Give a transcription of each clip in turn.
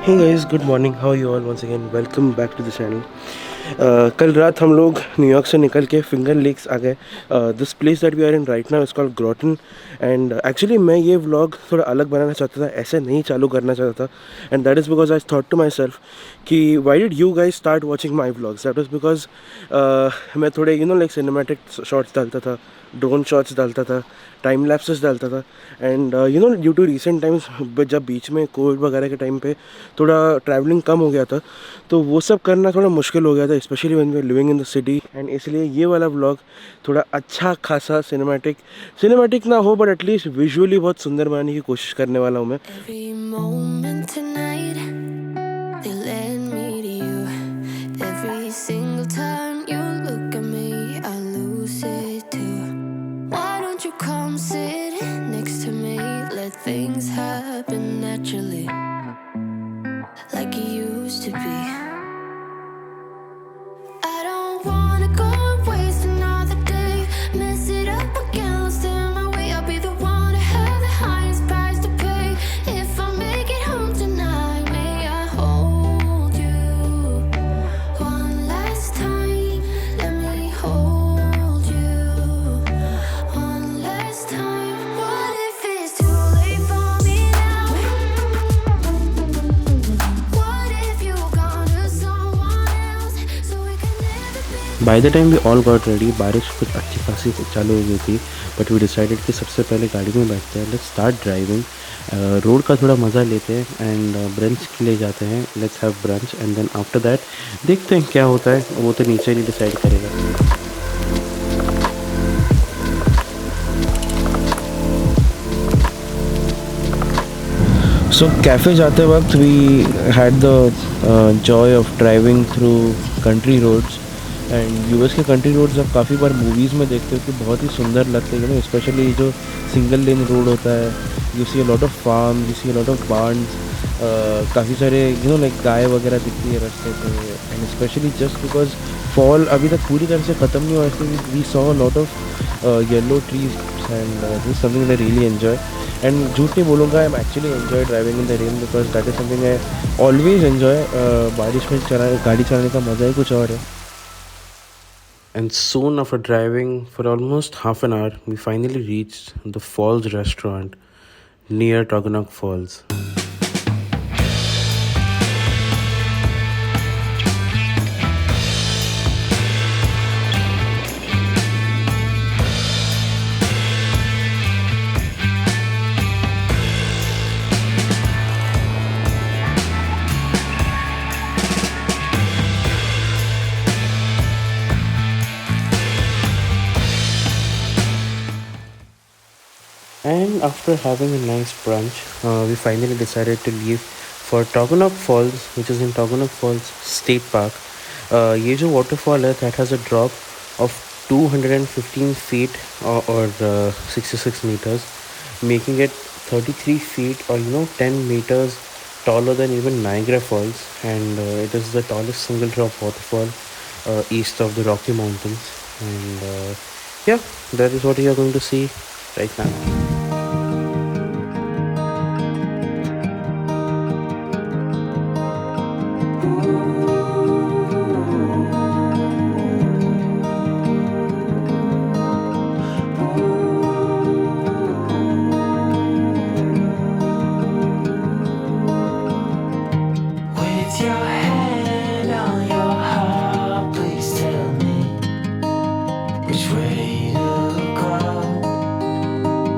Hey guys, good morning. How are you all? Once again, welcome back to the channel. कल रात हम लोग New York से निकल के फिंगर लेक्स आ गए. This place that we are in right now is called Groton. And actually मैं ये व्लॉग थोड़ा अलग बनाना चाहता था, ऐसे नहीं चालू करना चाहता था. And that is because I thought to myself कि why did you guys start watching my vlogs. That is because मैं थोड़े लाइक सिनेमेटिक शॉट्स डालता था, ड्रोन शॉट्स डालता था, टाइम लैप्सेस डालता था. And due to recent times जब बीच में कोविड वगैरह के टाइम पे थोड़ा ट्रैवलिंग कम हो गया था, तो वो सब करना थोड़ा मुश्किल हो गया था, specially when we are living in the city. And इसलिए ये वाला व्लॉग थोड़ा अच्छा खासा सिनेमैटिक ना हो, बट एटलीस्ट विजुअली बहुत सुंदर बनाने की कोशिश करने वाला हूँ मैं. Every moment tonight, they led me to you. Every single time you look at me, I lose it too. Why don't you come sit next to me? Let things happen naturally, like it used to be. I don't wanna go and waste another day, mess it up again, lost in my way. I'll be the one to have the highest price to pay. If I make it home tonight, may I hold you one last time? Let me hold you one last time. What if it's too late for me now? What if you're gone to someone else, so we can never be? By the time we all got ready, बारिश कुछ अच्छी खासी चालू हो गई थी. But we decided कि सबसे पहले गाड़ी में बैठते हैं, लेट्स स्टार्ट ड्राइविंग. रोड का थोड़ा मज़ा लेते हैं एंड ब्रंच के लिए जाते हैं. Let's have brunch and then after that देखते हैं क्या होता है, वो तो नीचे ही डिसाइड करेगा. सो कैफ़े जाते वक्त we had the joy of driving through country roads. And US के कंट्री रोड्स आप काफ़ी बार मूवीज़ में देखते हो कि बहुत ही सुंदर लगते हैं, स्पेशली जो सिंगल लेन रोड होता है. You see a lot of farm, you see a lot of barns, काफ़ी सारे लाइक गाय वगैरह दिखती है रास्ते पे. And specially just because fall अभी तक पूरी तरह से ख़त्म नहीं हुआ, इसलिए we saw a lot of yellow trees and this something I really enjoy. And झूठ नहीं बोलूँगा, I am actually enjoy driving in the rain because that is something I always enjoy. बारिश में गाड़ी चलाने का मज़ा ही कुछ और है. And soon after driving for almost half an hour, we finally reached the Falls restaurant near Togonok Falls. And after having a nice brunch, we finally decided to leave for Togonok Falls, which is in Togonok Falls State Park. ये जो waterfall है, that has a drop of 215 feet or 66 meters, making it 33 feet or 10 meters taller than even Niagara Falls. And it is the tallest single drop waterfall east of the Rocky Mountains. And yeah, that is what you are going to see right now. With your hand on your heart, please tell me which way to go,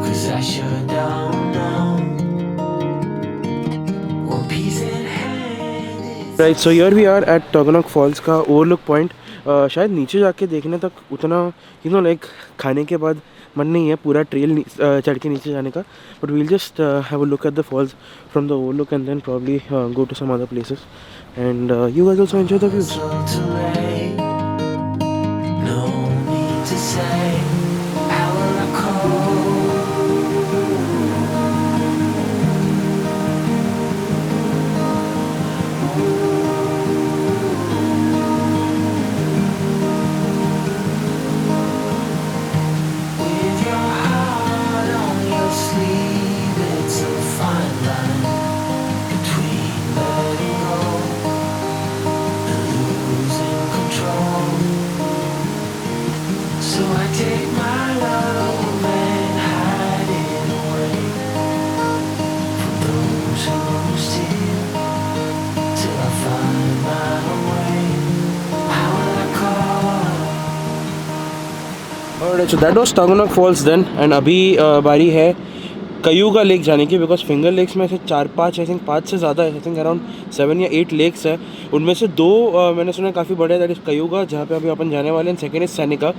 'cause I sure don't know. One piece in hand is right, so here we are at Taughannock Falls का overlook point. शायद नीचे जाके देखने तक उतना like खाने के बाद मन नहीं है पूरा ट्रेल चढ़ के नीचे जाने का. But we'll just have a look at the falls from the overlook and then probably go to some other places. And you guys also enjoy the views. so too late. No need to say how will I cope. With your heart on your sleeve, it's a fine line between letting Alright, so that was Tangunok Falls then, and अभी बारी है कयूगा lake जाने की, because finger lakes में से 4-5 I think 5 से ज़्यादा है, आई थिंक अराउंड 7 या 8 लेक्स है। उनमें से 2 मैंने सुना काफ़ी बड़े, दैट इज़ कयूगा जहाँ पे अभी अपन जाने वाले हैं, सेकेंड इज़ सैनिका।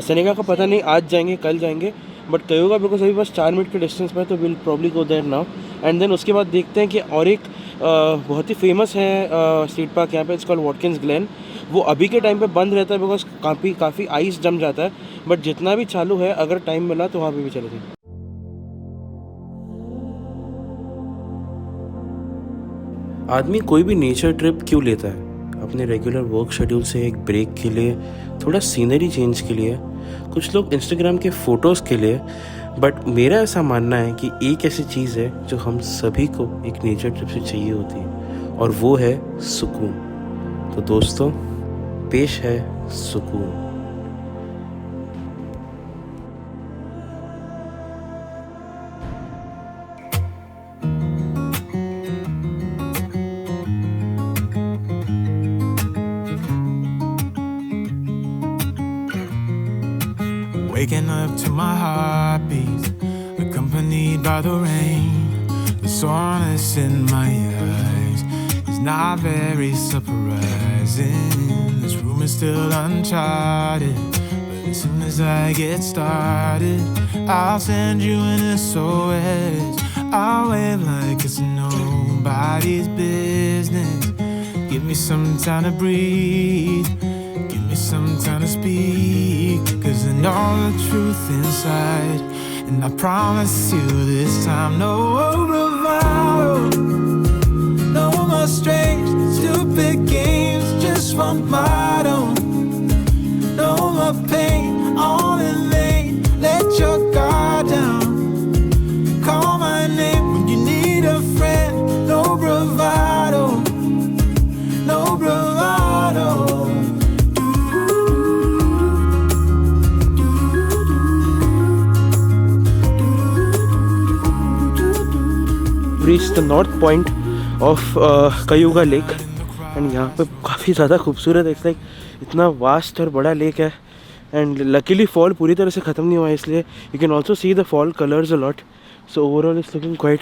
सैनिका का पता नहीं आज जाएंगे कल जाएंगे, बट कयूगा बिकॉज अभी बस 4 मिनट के डिस्टेंस पे, तो will probably go there now. And then उसके बाद देखते हैं कि और एक बहुत ही फेमस है स्ट्रीट पार्क यहाँ पे, इट्स कॉल्ड वॉटकिंस ग्लेन। वो अभी के टाइम पे बंद रहता है बिकॉज काफ़ी आइस जम जाता है, बट जितना भी चालू है अगर टाइम मिला तो वहाँ पे भी चले जाएंगे। आदमी कोई भी नेचर ट्रिप क्यों लेता है? अपने रेगुलर वर्क शेड्यूल से एक ब्रेक के लिए, थोड़ा सीनरी चेंज के लिए, कुछ लोग इंस्टाग्राम के फ़ोटोज़ के लिए, बट मेरा ऐसा मानना है कि एक ऐसी चीज़ है जो हम सभी को एक नेचर ट्रिप से चाहिए होती है, और वो है सुकून। तो दोस्तों, पेश है सुकून। Waking up to my heartbeat, accompanied by the rain. The soreness in my eyes is not very surprising. This room is still uncharted, but as soon as I get started, I'll send you an SOS. I'll wave like it's nobody's business. Give me some time to breathe, give me some time to speak, 'cause I know the truth inside, and I promise you this time, no bravado, no more strange, stupid games, just want my own. No more pain, all in vain, let your guard down. Call my name when you need a friend, no bravado, no bravado. Reach the north point of Cayuga Lake, and यहाँ पे काफ़ी ज़्यादा खूबसूरत है। It's like इतना vast और बड़ा lake है, एंड लकीली फॉल पूरी तरह से ख़त्म नहीं हुआ है, इसलिए you can also see the fall colours a lot. So overall it's looking quite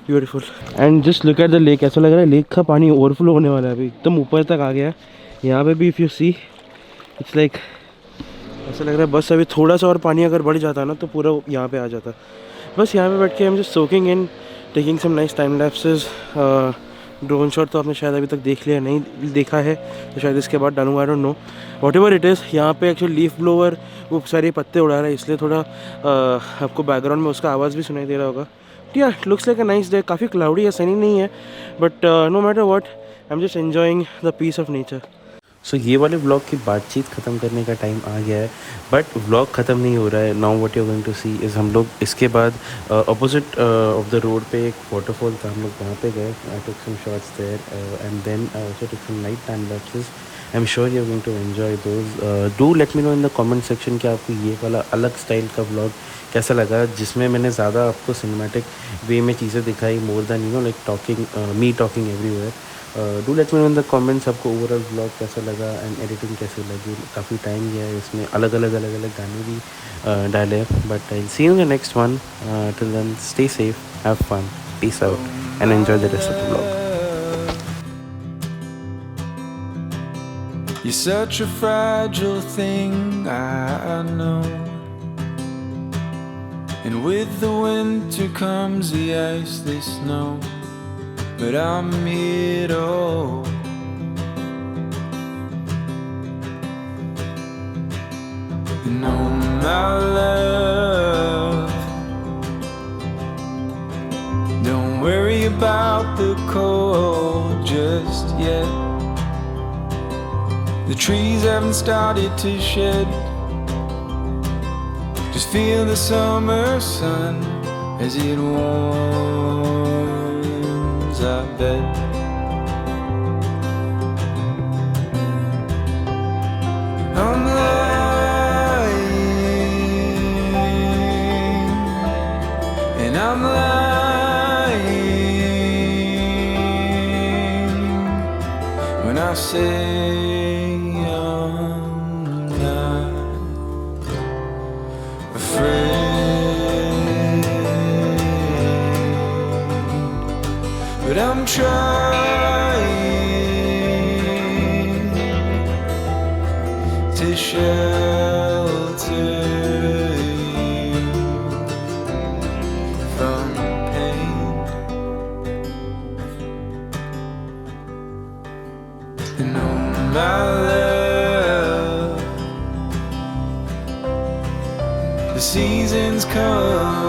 beautiful. And just look at the lake, ऐसा लग रहा है लेक का पानी ओवरफ्लो होने वाला है, अभी एकदम ऊपर तक आ गया है। यहाँ पे भी if you see it's like ऐसा लग रहा है बस अभी थोड़ा सा और पानी अगर बढ़ जाता है ना तो पूरा यहाँ पे आ जाता। बस यहाँ पे बैठ के हम just soaking in, taking some nice time lapses. Drone shot तो आपने शायद अभी तक देख लिया, नहीं देखा है तो शायद इसके बाद डालूंगा, I don't know, what ever it is. यहाँ पे एक्चुअली लीफ ब्लोअर वो सारे पत्ते उड़ा रहा है, इसलिए थोड़ा आपको बैकग्राउंड में उसका आवाज़ भी सुनाई दे रहा होगा। Yeah it looks like a nice day, काफ़ी क्लाउडी है, सनी नहीं है, but no matter what, I am just enjoying the peace of nature. So ये वाले व्लॉग की बातचीत ख़त्म करने का टाइम आ गया है, बट व्लॉग ख़त्म नहीं हो रहा है। Now what you are going to see is, हम लोग इसके बाद अपोजिट ऑफ द रोड पे एक वाटरफॉल था, हम लोग वहाँ पे गए। I took some shots there and then I also took some night time lapses. I am sure you are going to enjoy those. Do let me know in the comment section कि आपको ये वाला अलग style का vlog कैसा लगा, जिसमें मैंने ज़्यादा आपको सिनेमैटिक वे में चीज़ें दिखाई, more than you know like talking, me talking everywhere. Do let me know in the comments आपको ओवरऑल व्लॉग कैसा लगा एंड एडिटिंग कैसी लगी। काफ़ी टाइम गया है इसमें, अलग अलग गाने भी डाले, but I see you in the next one. Till then stay safe, have fun, peace out and enjoy the rest of the vlog. You're such a fragile thing, I know. And with the winter comes the ice, the snow. But I'm here to hold. No, my love, don't worry about the cold just yet. The trees haven't started to shed. Just feel the summer sun as it warms our bed. I'm lying, and I'm lying when I say I'm not but I'm trying to shelter you from pain. And oh my love, the seasons come